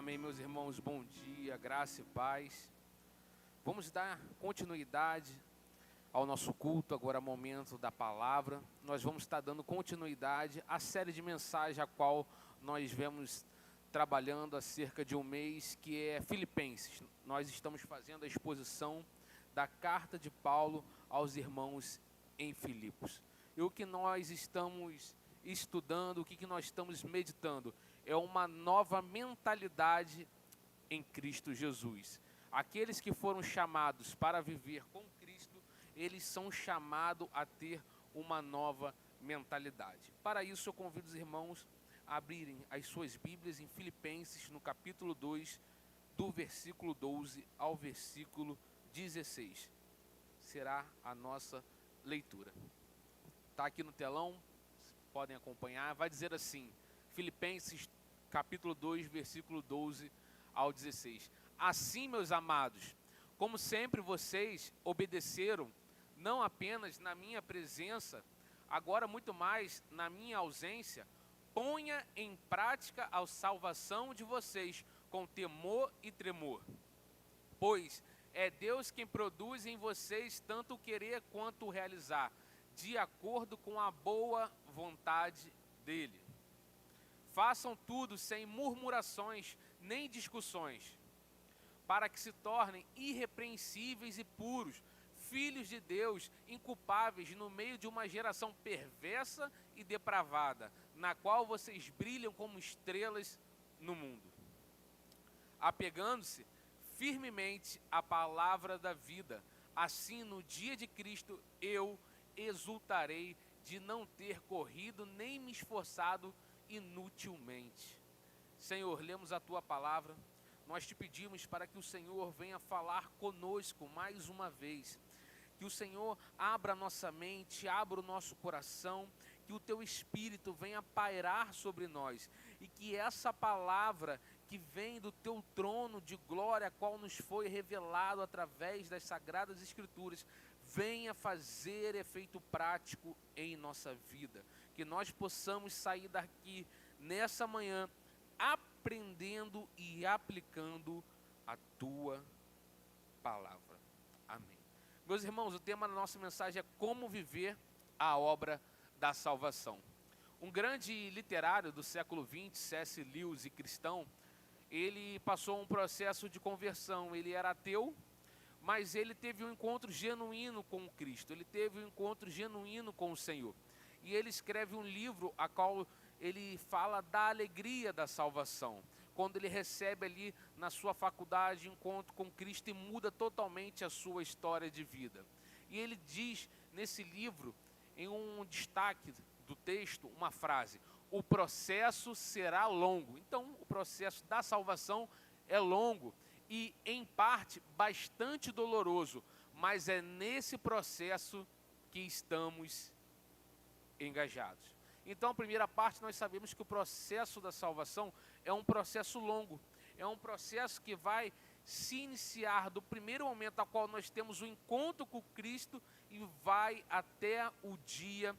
Amém, meus irmãos, bom dia, graça e paz. Vamos dar continuidade ao nosso culto, agora momento da palavra. Nós vamos estar dando continuidade à série de mensagens a qual nós vemos trabalhando há cerca de um mês, que é Filipenses. Nós estamos fazendo a exposição da carta de Paulo aos irmãos em Filipos. E o que nós estamos estudando, o que nós estamos meditando, é uma nova mentalidade em Cristo Jesus. Aqueles que foram chamados para viver com Cristo, eles são chamados a ter uma nova mentalidade. Para isso, eu convido os irmãos a abrirem as suas Bíblias em Filipenses, no capítulo 2, do versículo 12 ao versículo 16. Será a nossa leitura. Está aqui no telão, podem acompanhar. Vai dizer assim, Filipenses capítulo 2, versículo 12 ao 16. Assim, meus amados, como sempre vocês obedeceram, não apenas na minha presença, agora muito mais na minha ausência, ponha em prática a salvação de vocês com temor e tremor. Pois é Deus quem produz em vocês tanto o querer quanto o realizar, de acordo com a boa vontade dele. Façam tudo sem murmurações nem discussões, para que se tornem irrepreensíveis e puros, filhos de Deus, inculpáveis no meio de uma geração perversa e depravada, na qual vocês brilham como estrelas no mundo. Apegando-se firmemente à palavra da vida, assim no dia de Cristo eu exultarei de não ter corrido nem me esforçado inutilmente. Senhor, lemos a Tua palavra, nós te pedimos para que o Senhor venha falar conosco mais uma vez, que o Senhor abra a nossa mente, abra o nosso coração, que o Teu Espírito venha pairar sobre nós, e que essa palavra que vem do Teu trono de glória, a qual nos foi revelado através das Sagradas Escrituras, venha fazer efeito prático em nossa vida, que nós possamos sair daqui nessa manhã aprendendo e aplicando a Tua palavra. Amém. Meus irmãos, o tema da nossa mensagem é como viver a obra da salvação. Um grande literário do século XX, C.S. Lewis, e cristão, ele passou um processo de conversão. Ele era ateu, mas ele teve um encontro genuíno com o Cristo, ele teve um encontro genuíno com o Senhor. E ele escreve um livro a qual ele fala da alegria da salvação, quando ele recebe ali na sua faculdade encontro com Cristo e muda totalmente a sua história de vida. E ele diz nesse livro, em um destaque do texto, uma frase: o processo será longo. Então, o processo da salvação é longo e, em parte, bastante doloroso, mas é nesse processo que estamos engajados. Então, a primeira parte, nós sabemos que o processo da salvação é um processo longo, é um processo que vai se iniciar do primeiro momento ao qual nós temos o encontro com Cristo e vai até o dia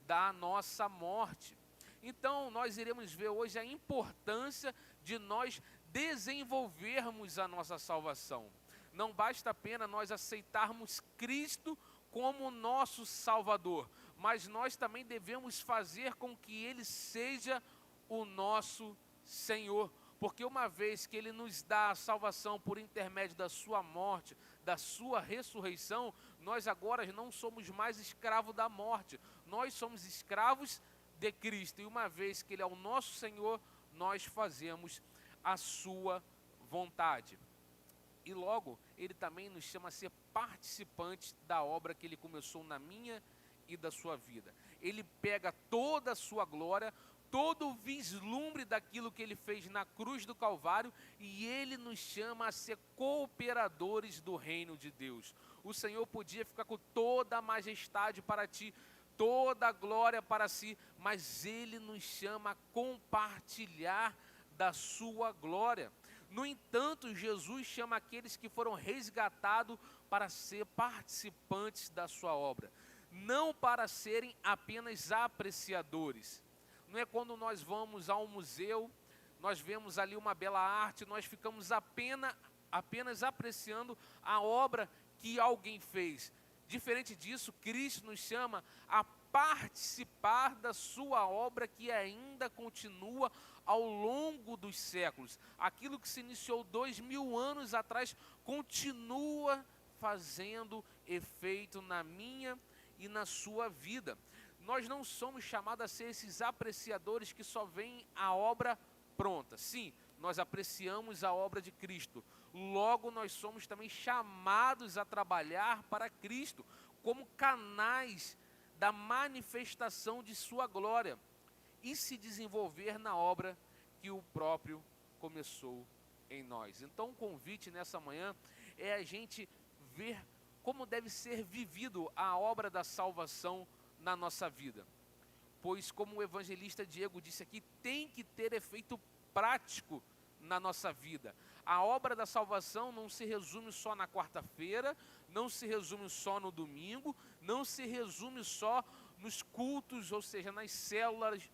da nossa morte. Então, nós iremos ver hoje a importância de nós desenvolvermos a nossa salvação. Não basta apenas nós aceitarmos Cristo como nosso Salvador, mas nós também devemos fazer com que Ele seja o nosso Senhor, porque uma vez que Ele nos dá a salvação por intermédio da sua morte, da sua ressurreição, nós agora não somos mais escravos da morte, nós somos escravos de Cristo, e uma vez que Ele é o nosso Senhor, nós fazemos a sua vontade. E logo, Ele também nos chama a ser participantes da obra que Ele começou na minha e da sua vida. Ele pega toda a sua glória, todo o vislumbre daquilo que Ele fez na cruz do Calvário, e Ele nos chama a ser cooperadores do reino de Deus. O Senhor podia ficar com toda a majestade para ti, toda a glória para si, mas Ele nos chama a compartilhar da sua glória. No entanto, Jesus chama aqueles que foram resgatados para ser participantes da sua obra, não para serem apenas apreciadores. Não é quando nós vamos ao museu nós vemos ali uma bela arte, nós ficamos apenas apreciando a obra que alguém fez. Diferente disso, Cristo nos chama a participar da sua obra que ainda continua ao longo dos séculos. Aquilo que se iniciou 2000 anos atrás continua fazendo efeito na minha e na sua vida. Nós não somos chamados a ser esses apreciadores que só veem a obra pronta. Sim, nós apreciamos a obra de Cristo. Logo, nós somos também chamados a trabalhar para Cristo, como canais da manifestação de sua glória e se desenvolver na obra que o próprio começou em nós. Então, o convite nessa manhã é a gente ver como deve ser vivido a obra da salvação na nossa vida. Pois, como o evangelista Diego disse aqui, tem que ter efeito prático na nossa vida. A obra da salvação não se resume só na quarta-feira, não se resume só no domingo, não se resume só nos cultos, ou seja, nas células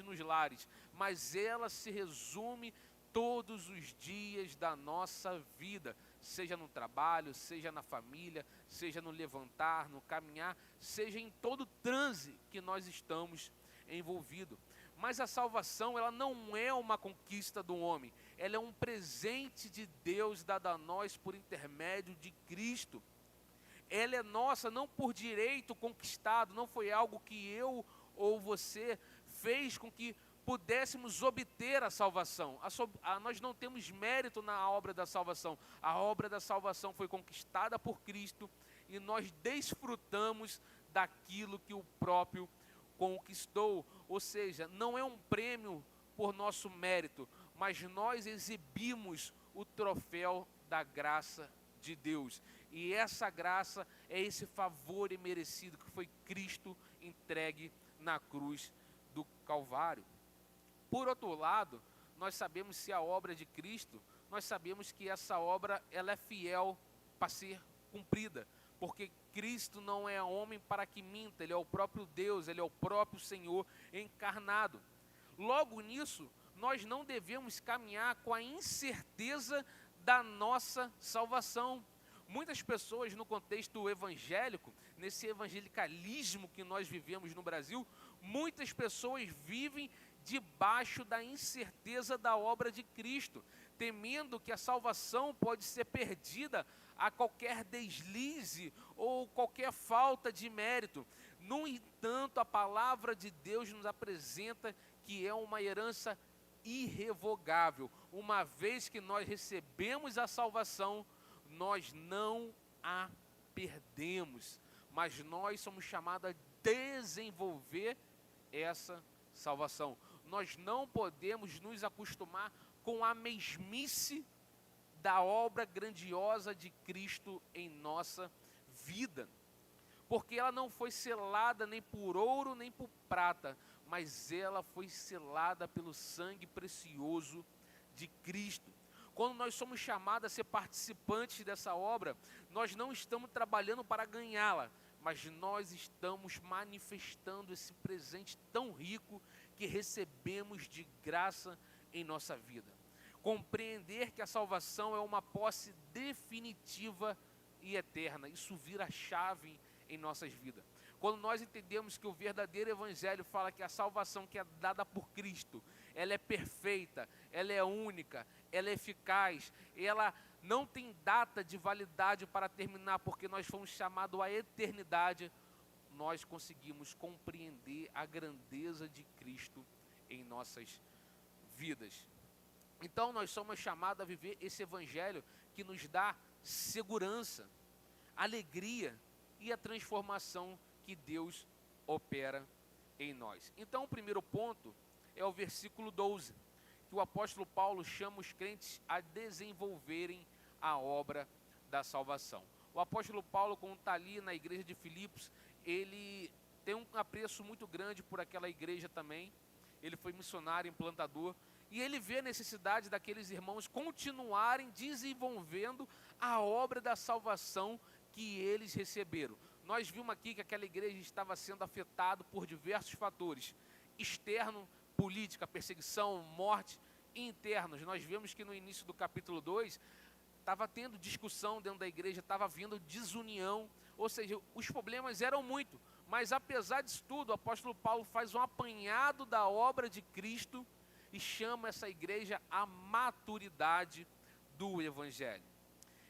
nos lares, mas ela se resume todos os dias da nossa vida, seja no trabalho, seja na família, seja no levantar, no caminhar, seja em todo transe que nós estamos envolvidos. Mas a salvação, ela não é uma conquista do homem, ela é um presente de Deus dado a nós por intermédio de Cristo. Ela é nossa não por direito conquistado, não foi algo que eu ou você fez com que pudéssemos obter a salvação. Nós não temos mérito na obra da salvação. A obra da salvação foi conquistada por Cristo e nós desfrutamos daquilo que o próprio conquistou. Ou seja, não é um prêmio por nosso mérito, mas nós exibimos o troféu da graça de Deus. E essa graça é esse favor imerecido que foi Cristo entregue na cruz do Calvário. Por outro lado, nós sabemos se a obra de Cristo, nós sabemos que essa obra ela é fiel para ser cumprida, porque Cristo não é homem para que minta, Ele é o próprio Deus, Ele é o próprio Senhor encarnado. Logo nisso, nós não devemos caminhar com a incerteza da nossa salvação. Muitas pessoas no contexto evangélico, nesse evangelicalismo que nós vivemos no Brasil, muitas pessoas vivem debaixo da incerteza da obra de Cristo, temendo que a salvação pode ser perdida a qualquer deslize ou qualquer falta de mérito. No entanto, a palavra de Deus nos apresenta que é uma herança irrevogável. Uma vez que nós recebemos a salvação, nós não a perdemos, mas nós somos chamados a desenvolver essa salvação. Nós não podemos nos acostumar com a mesmice da obra grandiosa de Cristo em nossa vida, porque ela não foi selada nem por ouro nem por prata, mas ela foi selada pelo sangue precioso de Cristo. Quando nós somos chamados a ser participantes dessa obra, nós não estamos trabalhando para ganhá-la, mas nós estamos manifestando esse presente tão rico que recebemos de graça em nossa vida. Compreender que a salvação é uma posse definitiva e eterna, isso vira chave em nossas vidas. Quando nós entendemos que o verdadeiro evangelho fala que a salvação que é dada por Cristo, ela é perfeita, ela é única, ela é eficaz, ela não tem data de validade para terminar, porque nós fomos chamados à eternidade, nós conseguimos compreender a grandeza de Cristo em nossas vidas. Então nós somos chamados a viver esse evangelho que nos dá segurança, alegria e a transformação que Deus opera em nós. Então o primeiro ponto é o versículo 12, que o apóstolo Paulo chama os crentes a desenvolverem a obra da salvação. O apóstolo Paulo, quando está ali na igreja de Filipos, ele tem um apreço muito grande por aquela igreja também. Ele foi missionário, implantador, e ele vê a necessidade daqueles irmãos continuarem desenvolvendo a obra da salvação que eles receberam. Nós vimos aqui que aquela igreja estava sendo afetada por diversos fatores, externo, política, perseguição, morte, internos. Nós vemos que no início do capítulo 2, estava tendo discussão dentro da igreja, estava vindo desunião, ou seja, os problemas eram muito, mas apesar disso tudo, o apóstolo Paulo faz um apanhado da obra de Cristo e chama essa igreja à maturidade do evangelho.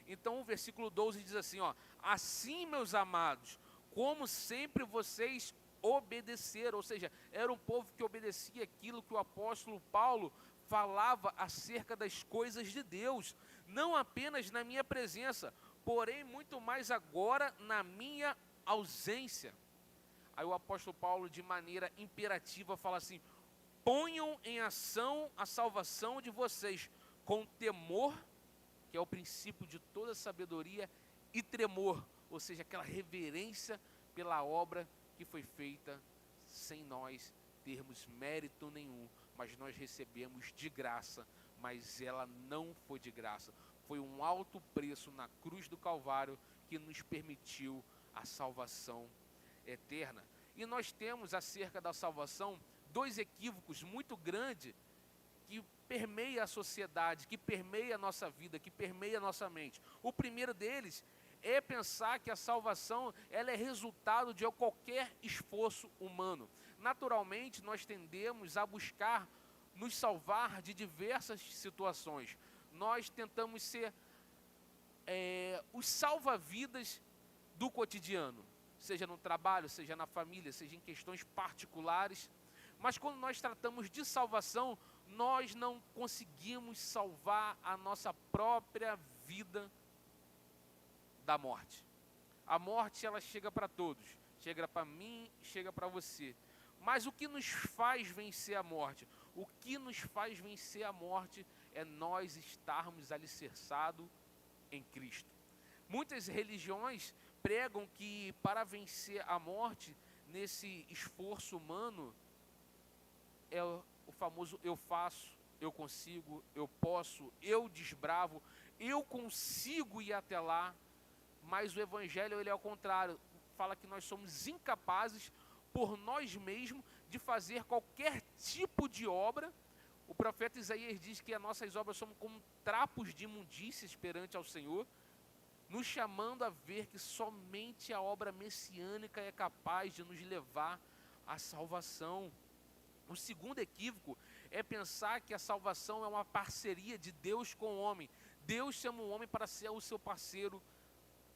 Então o versículo 12 diz assim, assim, meus amados, como sempre vocês obedeceram, ou seja, era um povo que obedecia aquilo que o apóstolo Paulo falava acerca das coisas de Deus, não apenas na minha presença, porém muito mais agora na minha ausência. Aí o apóstolo Paulo, de maneira imperativa, fala assim: ponham em ação a salvação de vocês com temor, que é o princípio de toda sabedoria, e tremor, ou seja, aquela reverência pela obra que foi feita sem nós termos mérito nenhum, mas nós recebemos de graça, mas ela não foi de graça, foi um alto preço na cruz do Calvário que nos permitiu a salvação eterna. E nós temos acerca da salvação dois equívocos muito grandes que permeia a sociedade, que permeia a nossa vida, que permeia a nossa mente. O primeiro deles é pensar que a salvação ela é resultado de qualquer esforço humano. Naturalmente, nós tendemos a buscar nos salvar de diversas situações. Nós tentamos ser os salva-vidas do cotidiano, seja no trabalho, seja na família, seja em questões particulares. Mas quando nós tratamos de salvação, nós não conseguimos salvar a nossa própria vida da morte. A morte, ela chega para todos, chega para mim, chega para você. Mas o que nos faz vencer a morte? O que nos faz vencer a morte é nós estarmos alicerçados em Cristo. Muitas religiões pregam que para vencer a morte, nesse esforço humano, é o famoso eu faço, eu consigo, eu posso, eu desbravo, eu consigo ir até lá. Mas o evangelho ele é ao contrário, fala que nós somos incapazes por nós mesmos de fazer qualquer tipo de obra. O profeta Isaías diz que as nossas obras são como trapos de imundícias perante ao Senhor, nos chamando a ver que somente a obra messiânica é capaz de nos levar à salvação. O segundo equívoco é pensar que a salvação é uma parceria de Deus com o homem. Deus chama o homem para ser o seu parceiro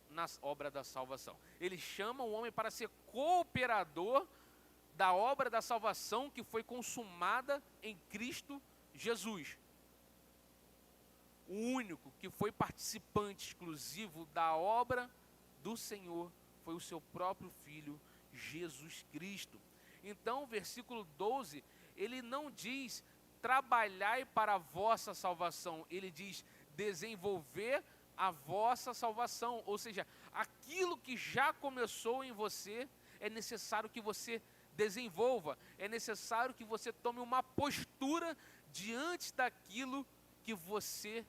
na obra da salvação. Ele chama o homem para ser cooperador da obra da salvação que foi consumada em Cristo Jesus. O único que foi participante exclusivo da obra do Senhor foi o seu próprio Filho, Jesus Cristo. Então, o versículo 12, ele não diz trabalhai para a vossa salvação, ele diz desenvolver a vossa salvação, ou seja, aquilo que já começou em você, é necessário que você desenvolva, é necessário que você tome uma postura diante daquilo que você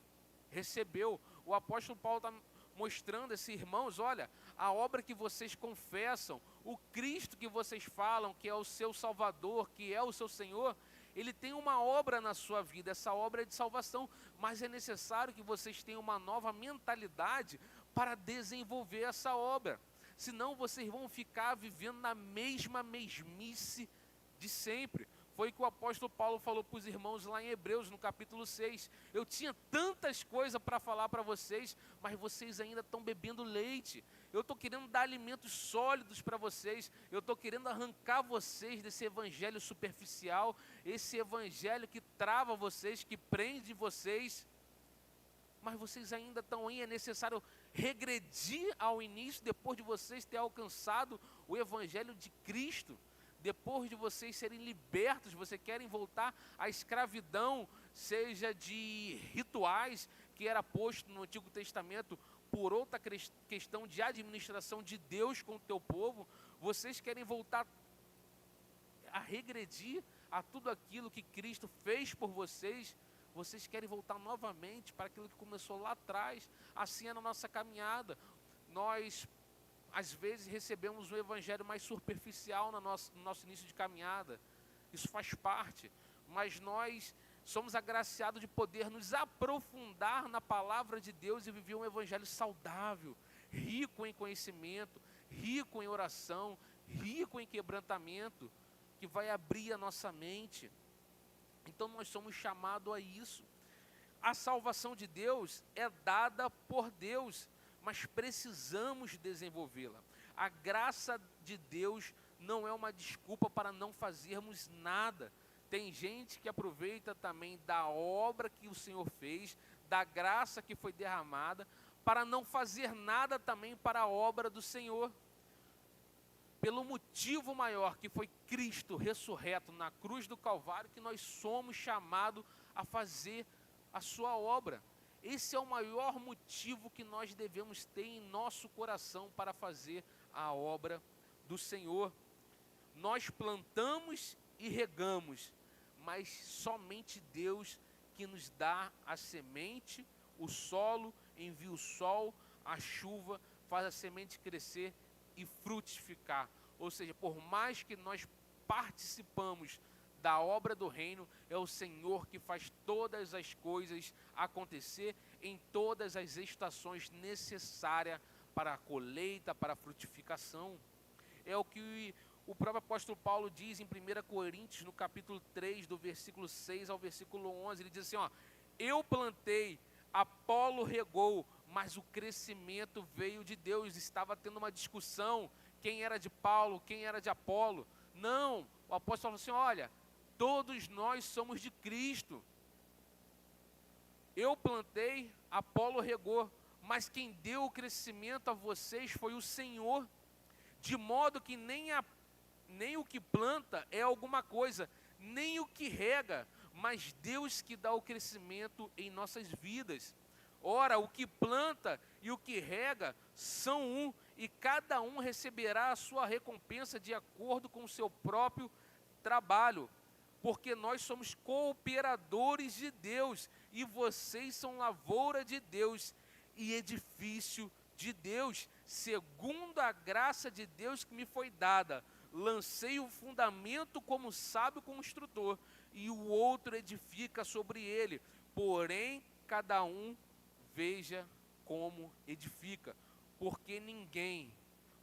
recebeu. O apóstolo Paulo está mostrando a esses irmãos, olha, a obra que vocês confessam, o Cristo que vocês falam, que é o seu Salvador, que é o seu Senhor, ele tem uma obra na sua vida, essa obra é de salvação, mas é necessário que vocês tenham uma nova mentalidade para desenvolver essa obra, senão vocês vão ficar vivendo na mesma mesmice de sempre. Foi o que o apóstolo Paulo falou para os irmãos lá em Hebreus, no capítulo 6. Eu tinha tantas coisas para falar para vocês, mas vocês ainda estão bebendo leite. Eu estou querendo dar alimentos sólidos para vocês. Eu estou querendo arrancar vocês desse evangelho superficial, esse evangelho que trava vocês, que prende vocês. Mas vocês ainda estão aí, é necessário regredir ao início, depois de vocês terem alcançado o evangelho de Cristo. Depois de vocês serem libertos, vocês querem voltar à escravidão, seja de rituais, que era posto no Antigo Testamento, por outra questão de administração de Deus com o teu povo, vocês querem voltar a regredir a tudo aquilo que Cristo fez por vocês, vocês querem voltar novamente para aquilo que começou lá atrás. Assim é na nossa caminhada. Nós às vezes recebemos um evangelho mais superficial no nosso início de caminhada. Isso faz parte. Mas nós somos agraciados de poder nos aprofundar na palavra de Deus e viver um evangelho saudável, rico em conhecimento, rico em oração, rico em quebrantamento, que vai abrir a nossa mente. Então nós somos chamados a isso. A salvação de Deus é dada por Deus, mas precisamos desenvolvê-la. A graça de Deus não é uma desculpa para não fazermos nada. Tem gente que aproveita também da obra que o Senhor fez, da graça que foi derramada, para não fazer nada também para a obra do Senhor. Pelo motivo maior que foi Cristo ressurreto na cruz do Calvário, que nós somos chamados a fazer a sua obra. Esse é o maior motivo que nós devemos ter em nosso coração para fazer a obra do Senhor. Nós plantamos e regamos, mas somente Deus que nos dá a semente, o solo, envia o sol, a chuva, faz a semente crescer e frutificar. Ou seja, por mais que nós participamos da obra do reino, é o Senhor que faz todas as coisas acontecer em todas as estações necessárias para a colheita, para a frutificação. É o que o próprio apóstolo Paulo diz em 1 Coríntios, no capítulo 3, do versículo 6 ao versículo 11, ele diz assim, eu plantei, Apolo regou, mas o crescimento veio de Deus. Estava tendo uma discussão, quem era de Paulo, quem era de Apolo. Não, o apóstolo falou assim, olha, todos nós somos de Cristo. Eu plantei, Apolo regou, mas quem deu o crescimento a vocês foi o Senhor. De modo que nem o que planta é alguma coisa, nem o que rega, mas Deus que dá o crescimento em nossas vidas. Ora, o que planta e o que rega são um, e cada um receberá a sua recompensa de acordo com o seu próprio trabalho. Porque nós somos cooperadores de Deus, e vocês são lavoura de Deus e edifício de Deus, segundo a graça de Deus que me foi dada. Lancei o fundamento como sábio construtor, e o outro edifica sobre ele. Porém, cada um veja como edifica, porque ninguém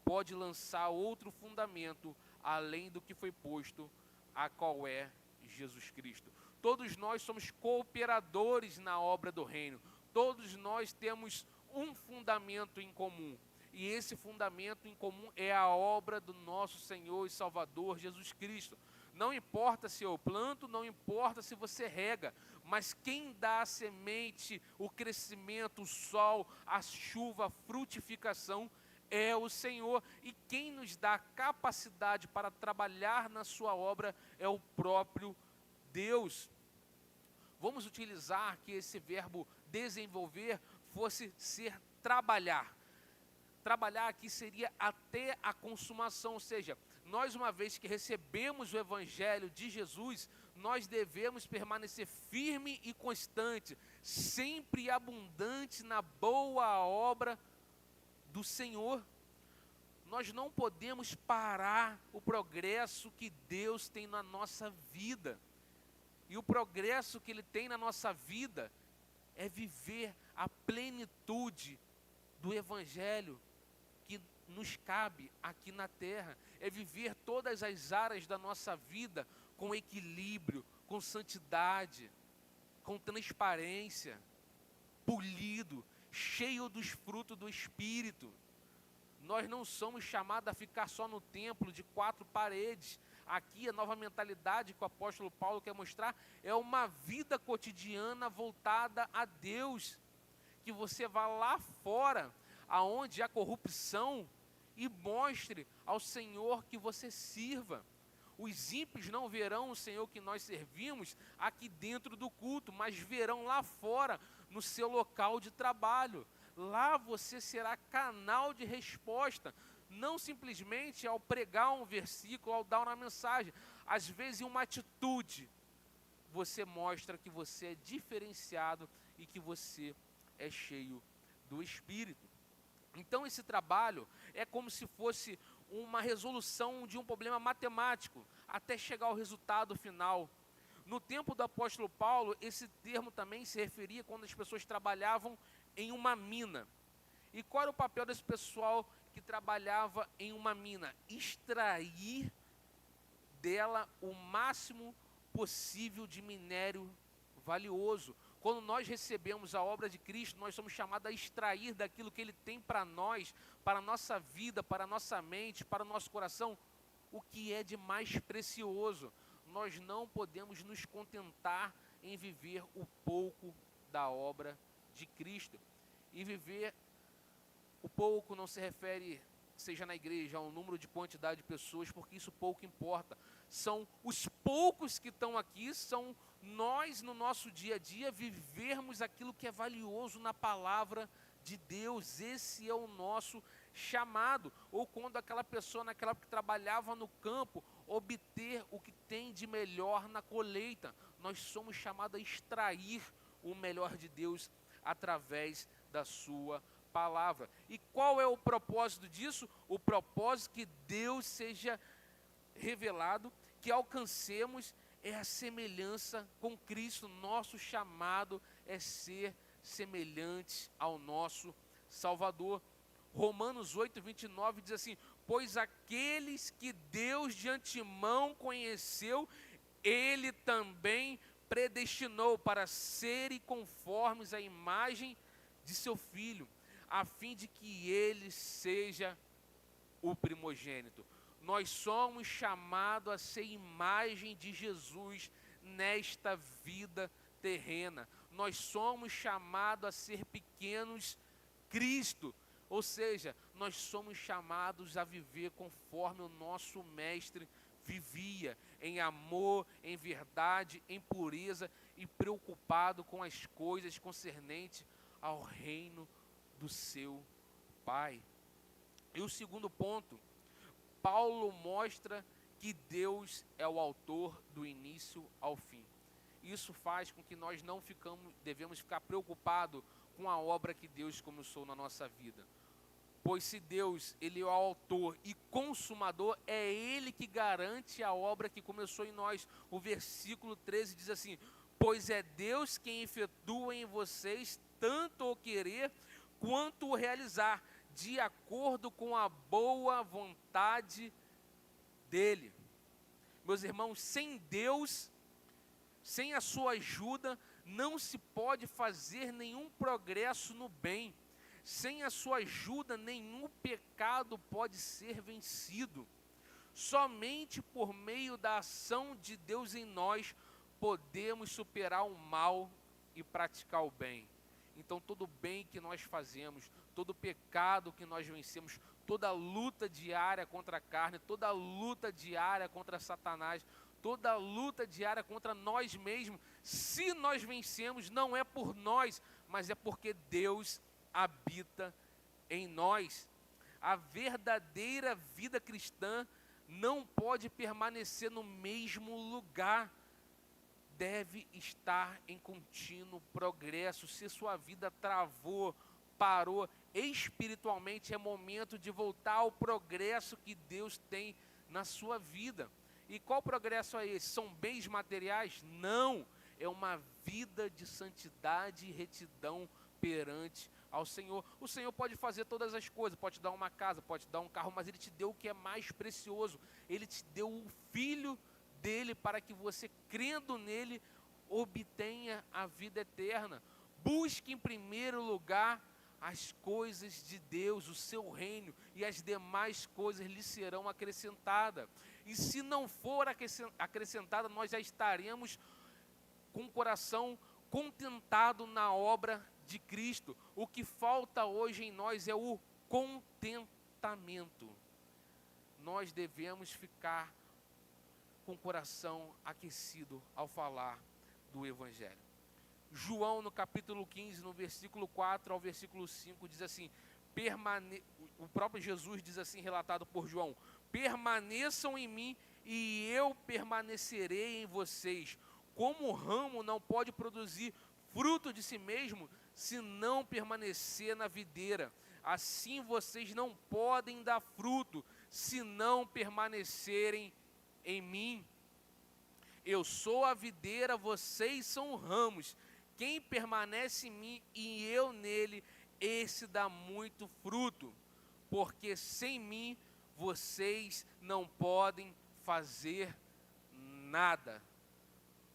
pode lançar outro fundamento além do que foi posto, a qual é Jesus Cristo. Todos nós somos cooperadores na obra do reino. Todos nós temos um fundamento em comum. E esse fundamento em comum é a obra do nosso Senhor e Salvador Jesus Cristo. Não importa se eu planto, não importa se você rega, mas quem dá a semente, o crescimento, o sol, a chuva, a frutificação é o Senhor. E quem nos dá a capacidade para trabalhar na sua obra é o próprio Deus. Vamos utilizar que esse verbo desenvolver fosse ser trabalhar. Trabalhar aqui seria até a consumação, ou seja, nós, uma vez que recebemos o Evangelho de Jesus, nós devemos permanecer firme e constante, sempre abundante na boa obra do Senhor. Nós não podemos parar o progresso que Deus tem na nossa vida. E o progresso que Ele tem na nossa vida é viver a plenitude do Evangelho que nos cabe aqui na terra, é viver todas as áreas da nossa vida com equilíbrio, com santidade, com transparência, polido, cheio dos frutos do Espírito. Nós não somos chamados a ficar só no templo de 4 paredes. Aqui a nova mentalidade que o apóstolo Paulo quer mostrar é uma vida cotidiana voltada a Deus, que você vá lá fora, aonde há corrupção, e mostre ao Senhor que você sirva. Os ímpios não verão o Senhor que nós servimos aqui dentro do culto, mas verão lá fora, no seu local de trabalho. Lá você será canal de resposta, não simplesmente ao pregar um versículo, ao dar uma mensagem. Às vezes, em uma atitude, você mostra que você é diferenciado e que você é cheio do Espírito. Então esse trabalho é como se fosse uma resolução de um problema matemático, até chegar ao resultado final. No tempo do apóstolo Paulo, esse termo também se referia quando as pessoas trabalhavam em uma mina. E qual era o papel desse pessoal que trabalhava em uma mina? Extrair dela o máximo possível de minério valioso. Quando nós recebemos a obra de Cristo, nós somos chamados a extrair daquilo que Ele tem para nós, para a nossa vida, para a nossa mente, para o nosso coração, o que é de mais precioso. Nós não podemos nos contentar em viver o pouco da obra de Cristo. E viver o pouco não se refere, seja na igreja, ao número de quantidade de pessoas, porque isso pouco importa. São os poucos que estão aqui, são nós no nosso dia a dia vivermos aquilo que é valioso na palavra de Deus. Esse é o nosso chamado. Ou quando aquela pessoa naquela época que trabalhava no campo, obter o que tem de melhor na colheita. Nós somos chamados a extrair o melhor de Deus através da sua palavra. E qual é o propósito disso? O propósito que Deus seja revelado, que alcancemos é a semelhança com Cristo. Nosso chamado é ser semelhantes ao nosso Salvador. Romanos 8:29 diz assim: pois aqueles que Deus de antemão conheceu, Ele também predestinou para serem conformes à imagem de seu Filho, a fim de que Ele seja o primogênito. Nós somos chamados a ser imagem de Jesus nesta vida terrena. Nós somos chamados a ser pequenos Cristo. Ou seja, nós somos chamados a viver conforme o nosso Mestre vivia, em amor, em verdade, em pureza e preocupado com as coisas concernentes ao reino do seu Pai. E o segundo ponto, Paulo mostra que Deus é o autor do início ao fim. Isso faz com que nós não devemos ficar preocupados com a obra que Deus começou na nossa vida. Pois se Deus, Ele é o autor e consumador, é Ele que garante a obra que começou em nós. O versículo 13 diz assim: pois é Deus quem efetua em vocês tanto o querer quanto o realizar, de acordo com a boa vontade dEle. Meus irmãos, sem Deus, sem a sua ajuda, não se pode fazer nenhum progresso no bem. Sem a sua ajuda, nenhum pecado pode ser vencido. Somente por meio da ação de Deus em nós, podemos superar o mal e praticar o bem. Então, todo bem que nós fazemos, todo pecado que nós vencemos, toda luta diária contra a carne, toda luta diária contra Satanás, toda luta diária contra nós mesmos, se nós vencemos, não é por nós, mas é porque Deus habita em nós. A verdadeira vida cristã não pode permanecer no mesmo lugar, deve estar em contínuo progresso. Se sua vida travou, parou, espiritualmente é momento de voltar ao progresso que Deus tem na sua vida. E qual progresso é esse? São bens materiais? Não, é uma vida de santidade e retidão perante ao Senhor. O Senhor pode fazer todas as coisas, pode te dar uma casa, pode te dar um carro, mas Ele te deu o que é mais precioso. Ele te deu o Filho dEle para que você, crendo nele, obtenha a vida eterna. Busque em primeiro lugar as coisas de Deus, o seu reino, e as demais coisas lhe serão acrescentadas. E se não for acrescentada, nós já estaremos com o coração contentado na obra de Cristo. O que falta hoje em nós é o contentamento. Nós devemos ficar com o coração aquecido ao falar do Evangelho. João, no capítulo 15, no versículo 4 ao versículo 5, diz assim, o próprio Jesus diz assim, relatado por João: permaneçam em mim e eu permanecerei em vocês. Como o ramo não pode produzir fruto de si mesmo, se não permanecer na videira, assim vocês não podem dar fruto, se não permanecerem em mim. Eu sou a videira, vocês são ramos. Quem permanece em mim e eu nele, esse dá muito fruto. Porque sem mim vocês não podem fazer nada.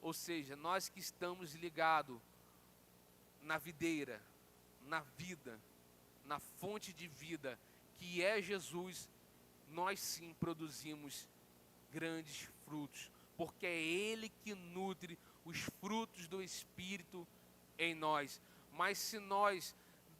Ou seja, nós que estamos ligados na videira, na vida, na fonte de vida, que é Jesus, nós sim produzimos grandes frutos, porque é Ele que nutre os frutos do Espírito em nós. Mas se nós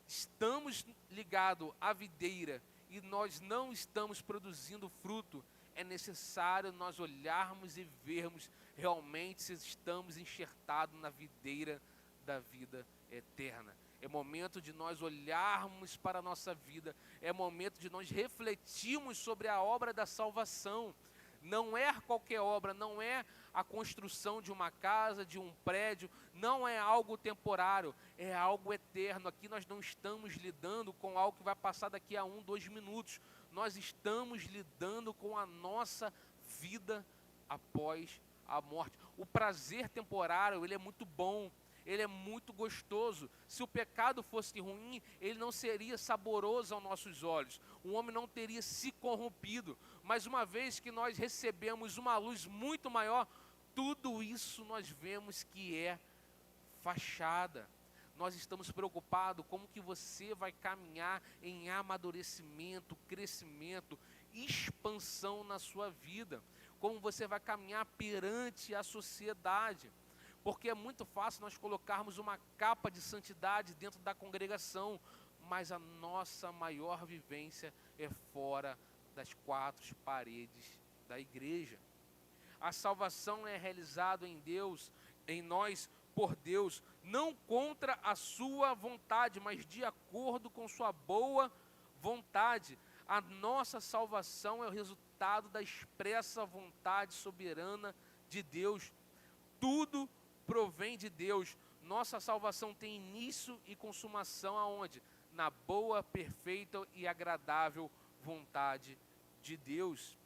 estamos ligados à videira e nós não estamos produzindo fruto, é necessário nós olharmos e vermos realmente se estamos enxertados na videira da vida eterna. É momento de nós olharmos para a nossa vida, é momento de nós refletirmos sobre a obra da salvação. Não é qualquer obra, não é a construção de uma casa, de um prédio, não é algo temporário, é algo eterno. Aqui nós não estamos lidando com algo que vai passar daqui a 1, 2 minutos. Nós estamos lidando com a nossa vida após a morte. O prazer temporário, ele é muito bom, ele é muito gostoso. Se o pecado fosse ruim, ele não seria saboroso aos nossos olhos. O homem não teria se corrompido. Mas uma vez que nós recebemos uma luz muito maior, tudo isso nós vemos que é fachada. Nós estamos preocupados como que você vai caminhar em amadurecimento, crescimento, expansão na sua vida. Como você vai caminhar perante a sociedade. Porque é muito fácil nós colocarmos uma capa de santidade dentro da congregação, mas a nossa maior vivência é fora das 4 paredes da igreja. A salvação é realizada em Deus, em nós, por Deus, não contra a sua vontade, mas de acordo com sua boa vontade. A nossa salvação é o resultado da expressa vontade soberana de Deus. Tudo provém de Deus. Nossa salvação tem início e consumação aonde? Na boa, perfeita e agradável vontade de Deus.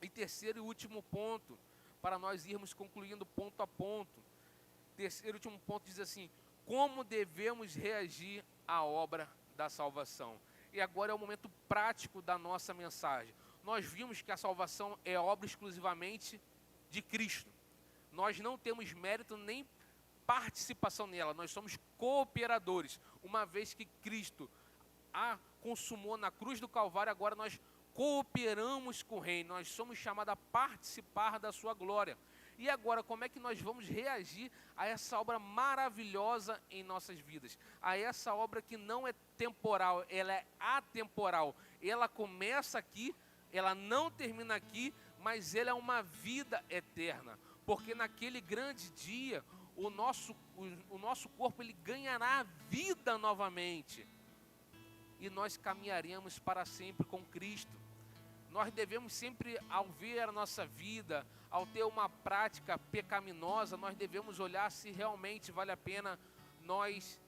E terceiro e último ponto, para nós irmos concluindo ponto a ponto. Terceiro e último ponto diz assim: como devemos reagir à obra da salvação? E agora é o momento prático da nossa mensagem. Nós vimos que a salvação é obra exclusivamente de Cristo. Nós não temos mérito nem participação nela, nós somos cooperadores. Uma vez que Cristo a consumou na cruz do Calvário, agora nós cooperamos com o reino, nós somos chamados a participar da sua glória. E agora, como é que nós vamos reagir a essa obra maravilhosa em nossas vidas? A essa obra que não é temporal, ela é atemporal. Ela começa aqui, ela não termina aqui, mas ela é uma vida eterna. Porque naquele grande dia, o nosso corpo ele ganhará vida novamente. E nós caminharemos para sempre com Cristo. Nós devemos sempre, ao ver a nossa vida, ao ter uma prática pecaminosa, nós devemos olhar se realmente vale a pena nós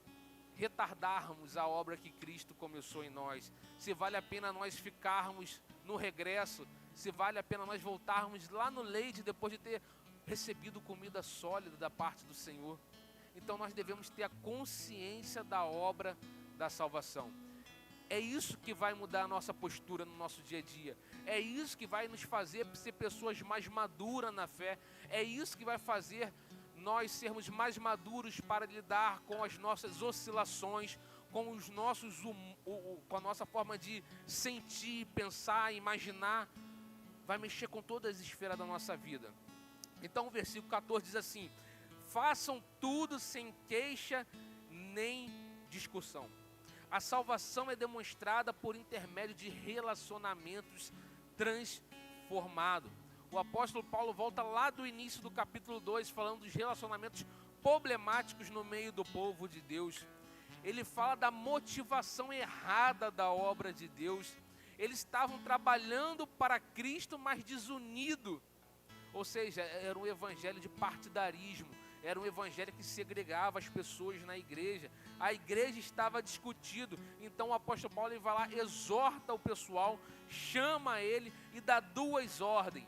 retardarmos a obra que Cristo começou em nós. Se vale a pena nós ficarmos no regresso, se vale a pena nós voltarmos lá no leite depois de ter recebido comida sólida da parte do Senhor. Então nós devemos ter a consciência da obra da salvação. É isso que vai mudar a nossa postura no nosso dia a dia. É isso que vai nos fazer ser pessoas mais maduras na fé. É isso que vai fazer nós sermos mais maduros para lidar com as nossas oscilações, com os nossos, com a nossa forma de sentir, pensar, imaginar. Vai mexer com todas as esferas da nossa vida. Então o versículo 14 diz assim: façam tudo sem queixa nem discussão. A salvação é demonstrada por intermédio de relacionamentos transformados. O apóstolo Paulo volta lá do início do capítulo 2, falando dos relacionamentos problemáticos no meio do povo de Deus. Ele fala da motivação errada da obra de Deus. Eles estavam trabalhando para Cristo, mas desunidos. Ou seja, era um evangelho de partidarismo. Era um evangelho que segregava as pessoas na igreja. A igreja estava discutindo. Então o apóstolo Paulo vai lá, exorta o pessoal, chama ele e dá 2 ordens.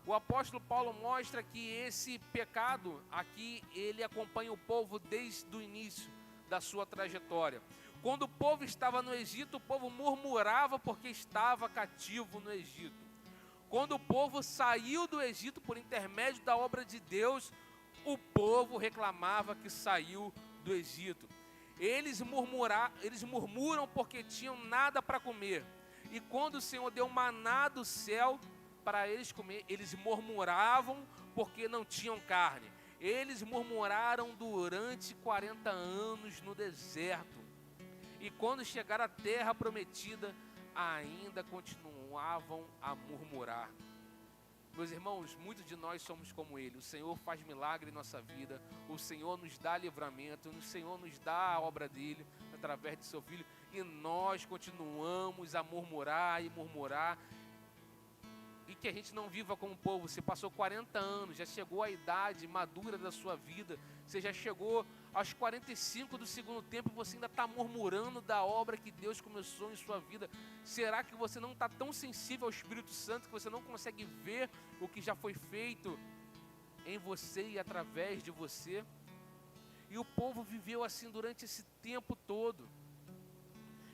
O apóstolo Paulo mostra que esse pecado aqui, ele acompanha o povo desde o início da sua trajetória. Quando o povo estava no Egito, o povo murmurava porque estava cativo no Egito. Quando o povo saiu do Egito por intermédio da obra de Deus, o povo reclamava que saiu do Egito. Eles murmuram porque tinham nada para comer. E quando o Senhor deu maná do céu para eles comer, eles murmuravam porque não tinham carne. Eles murmuraram durante 40 anos no deserto. E quando chegaram à terra prometida, ainda continuavam a murmurar. Meus irmãos, muitos de nós somos como ele. O Senhor faz milagre em nossa vida. O Senhor nos dá livramento. O Senhor nos dá a obra dele através de seu Filho. E nós continuamos a murmurar e murmurar. E que a gente não viva como povo. Você passou 40 anos, já chegou à idade madura da sua vida. Você já chegou aos 45 do segundo tempo e você ainda está murmurando da obra que Deus começou em sua vida. Será que você não está tão sensível ao Espírito Santo que você não consegue ver o que já foi feito em você e através de você? E o povo viveu assim durante esse tempo todo.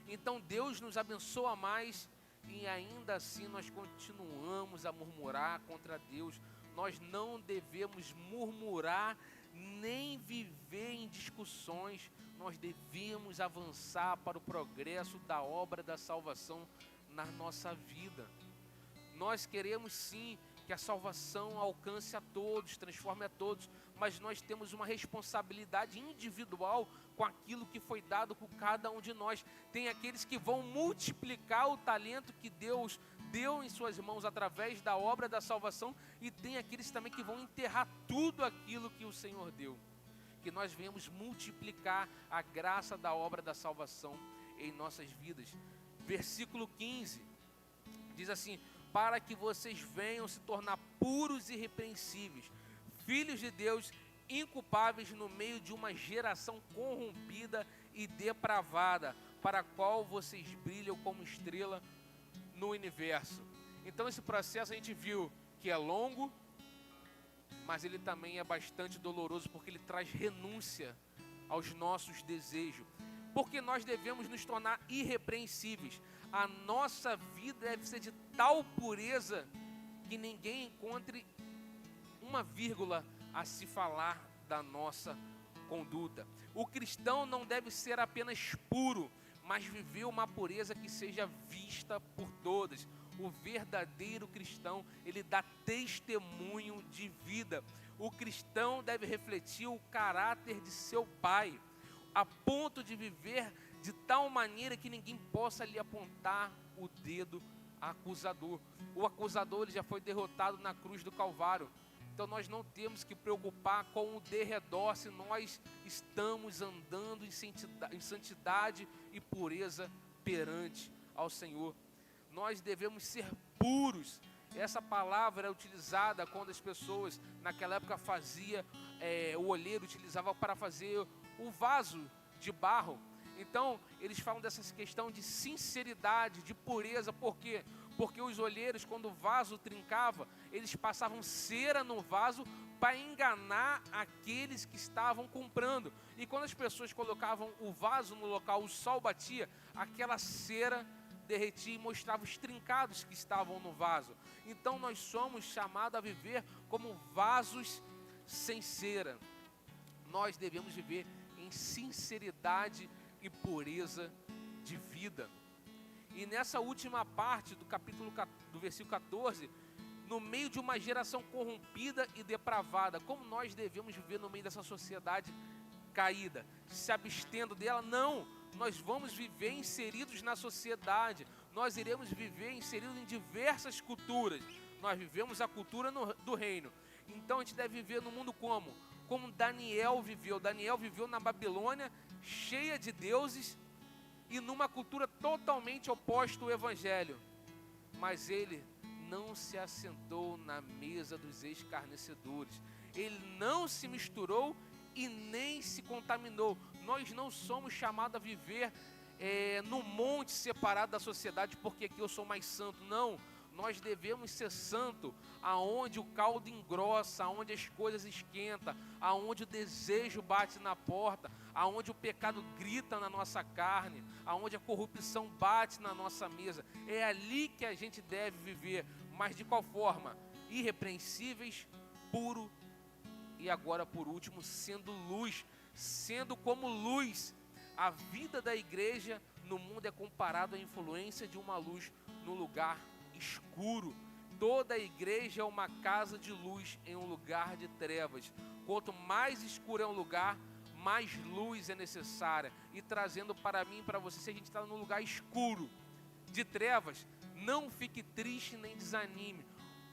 Então Deus nos abençoa mais e ainda assim nós continuamos a murmurar contra Deus. Nós não devemos murmurar nem viver em discussões. Nós devemos avançar para o progresso da obra da salvação na nossa vida. Nós queremos sim que a salvação alcance a todos, transforme a todos, mas nós temos uma responsabilidade individual com aquilo que foi dado por cada um de nós. Tem aqueles que vão multiplicar o talento que Deus deu em suas mãos através da obra da salvação, e tem aqueles também que vão enterrar tudo aquilo que o Senhor deu. Que nós venhamos multiplicar a graça da obra da salvação em nossas vidas. Versículo 15 diz assim: para que vocês venham se tornar puros e irrepreensíveis, filhos de Deus, inculpáveis no meio de uma geração corrompida e depravada, para a qual vocês brilham como estrela no universo. Então esse processo a gente viu que é longo, mas ele também é bastante doloroso, porque ele traz renúncia aos nossos desejos. Porque nós devemos nos tornar irrepreensíveis. A nossa vida deve ser de tal pureza que ninguém encontre uma vírgula a se falar da nossa conduta. O cristão não deve ser apenas puro, mas viver uma pureza que seja vista por todas. O verdadeiro cristão, ele dá testemunho de vida. O cristão deve refletir o caráter de seu pai, a ponto de viver de tal maneira que ninguém possa lhe apontar o dedo acusador. O acusador, ele já foi derrotado na cruz do Calvário. Então nós não temos que preocupar com o derredor se nós estamos andando em santidade e pureza perante ao Senhor. Nós devemos ser puros. Essa palavra é utilizada quando as pessoas naquela época o olheiro utilizava para fazer o vaso de barro. Então eles falam dessa questão de sinceridade, de pureza. Por quê? Porque os olheiros, quando o vaso trincava, eles passavam cera no vaso para enganar aqueles que estavam comprando. E quando as pessoas colocavam o vaso no local, o sol batia, aquela cera derretia e mostrava os trincados que estavam no vaso. Então nós somos chamados a viver como vasos sem cera. Nós devemos viver em sinceridade e pureza de vida. E nessa última parte do versículo 14, no meio de uma geração corrompida e depravada, como nós devemos viver no meio dessa sociedade caída? Se abstendo dela? Não, nós vamos viver inseridos na sociedade, nós iremos viver inseridos em diversas culturas. Nós vivemos a cultura do reino, então a gente deve viver no mundo como Daniel viveu. Daniel viveu na Babilônia, cheia de deuses, e numa cultura totalmente oposta ao Evangelho. Mas ele não se assentou na mesa dos escarnecedores. Ele não se misturou e nem se contaminou. Nós não somos chamados a viver no monte separado da sociedade, porque aqui eu sou mais santo. Não, Nós devemos ser santo aonde o caldo engrossa, aonde as coisas esquentam, aonde o desejo bate na porta, aonde o pecado grita na nossa carne, aonde a corrupção bate na nossa mesa. É ali que a gente deve viver, mas de qual forma? Irrepreensíveis, puro e agora por último, sendo luz, sendo como luz. A vida da igreja no mundo é comparado à influência de uma luz no lugar escuro. Toda a igreja é uma casa de luz em um lugar de trevas. Quanto mais escuro é um lugar, mais luz é necessária. E trazendo para mim e para você, se a gente está num lugar escuro, de trevas, não fique triste nem desanime.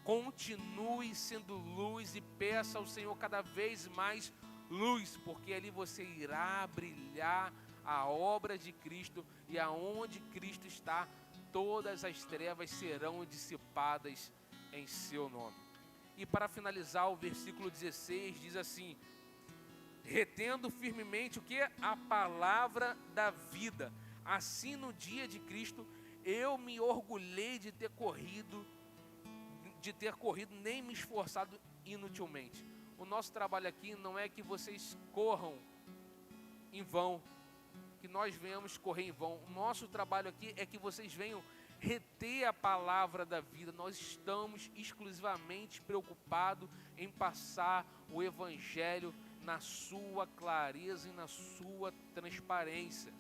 Continue sendo luz e peça ao Senhor cada vez mais luz, porque ali você irá brilhar a obra de Cristo, e aonde Cristo está, todas as trevas serão dissipadas em seu nome. E para finalizar, o versículo 16 diz assim: retendo firmemente o que? A palavra da vida. Assim no dia de Cristo, eu me orgulhei de ter corrido, nem me esforçado inutilmente. O nosso trabalho aqui não é que vocês corram em vão, que nós venhamos correr em vão. O nosso trabalho aqui é que vocês venham reter a palavra da vida. Nós estamos exclusivamente preocupados em passar o evangelho na sua clareza e na sua transparência,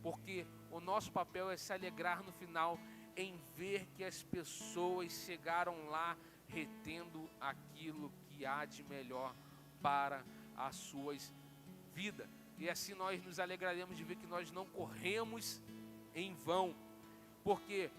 porque o nosso papel é se alegrar no final em ver que as pessoas chegaram lá retendo aquilo que há de melhor para as suas vidas. E assim nós nos alegraremos de ver que nós não corremos em vão, porque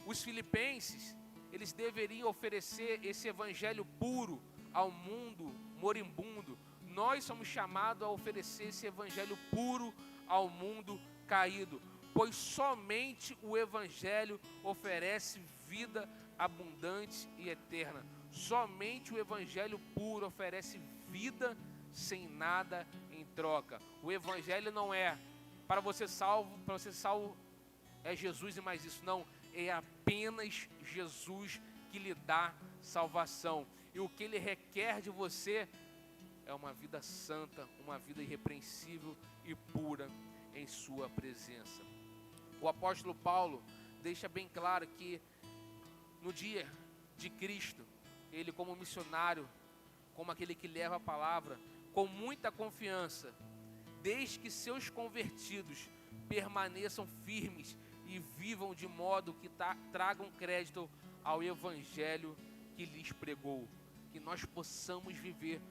os filipenses, eles deveriam oferecer esse evangelho puro ao mundo moribundo. Nós somos chamados a oferecer esse evangelho puro ao mundo caído, pois somente o evangelho oferece vida abundante e eterna. Somente o evangelho puro oferece vida sem nada em troca. O evangelho não é para você salvo é Jesus e mais isso, não, é apenas Jesus que lhe dá salvação, e o que ele requer de você é uma vida santa, uma vida irrepreensível e pura em sua presença. O apóstolo Paulo deixa bem claro que no dia de Cristo, ele como missionário, como aquele que leva a palavra, com muita confiança, desde que seus convertidos permaneçam firmes e vivam de modo que tragam crédito ao evangelho que lhes pregou, que nós possamos viver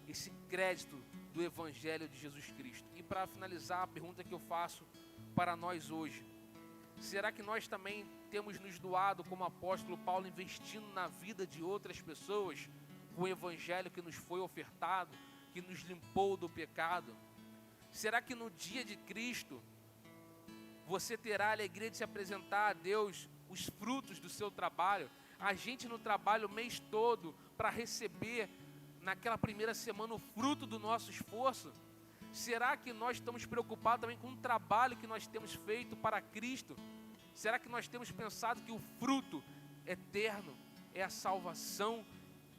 esse crédito do evangelho de Jesus Cristo. E para finalizar, a pergunta que eu faço para nós hoje: será que nós também temos nos doado como apóstolo Paulo, investindo na vida de outras pessoas, com o evangelho que nos foi ofertado, que nos limpou do pecado? Será que no dia de Cristo você terá a alegria de se apresentar a Deus os frutos do seu trabalho? A gente no trabalho o mês todo para receber naquela primeira semana o fruto do nosso esforço? Será que nós estamos preocupados também com o trabalho que nós temos feito para Cristo? Será que nós temos pensado que o fruto eterno é a salvação?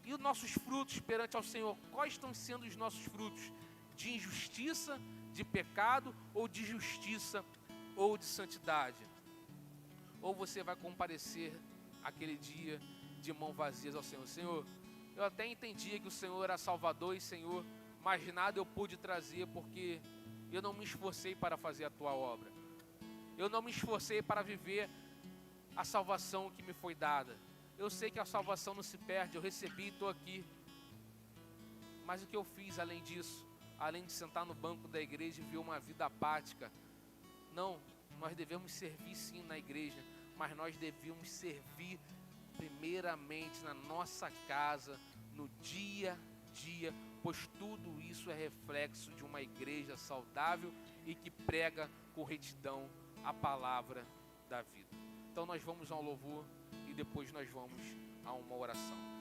E os nossos frutos perante ao Senhor, quais estão sendo os nossos frutos? De injustiça, de pecado, ou de justiça, ou de santidade? Ou você vai comparecer aquele dia de mão vazias ao Senhor? Senhor, eu até entendia que o Senhor era Salvador e Senhor, mas nada eu pude trazer porque eu não me esforcei para fazer a Tua obra. Eu não me esforcei para viver a salvação que me foi dada. Eu sei que a salvação não se perde, eu recebi e estou aqui. Mas o que eu fiz além disso? Além de sentar no banco da igreja e ver uma vida apática? Não, nós devemos servir sim na igreja, mas nós devemos servir primeiramente na nossa casa, no dia a dia, pois tudo isso é reflexo de uma igreja saudável e que prega com retidão a palavra da vida. Então nós vamos ao louvor e depois nós vamos a uma oração.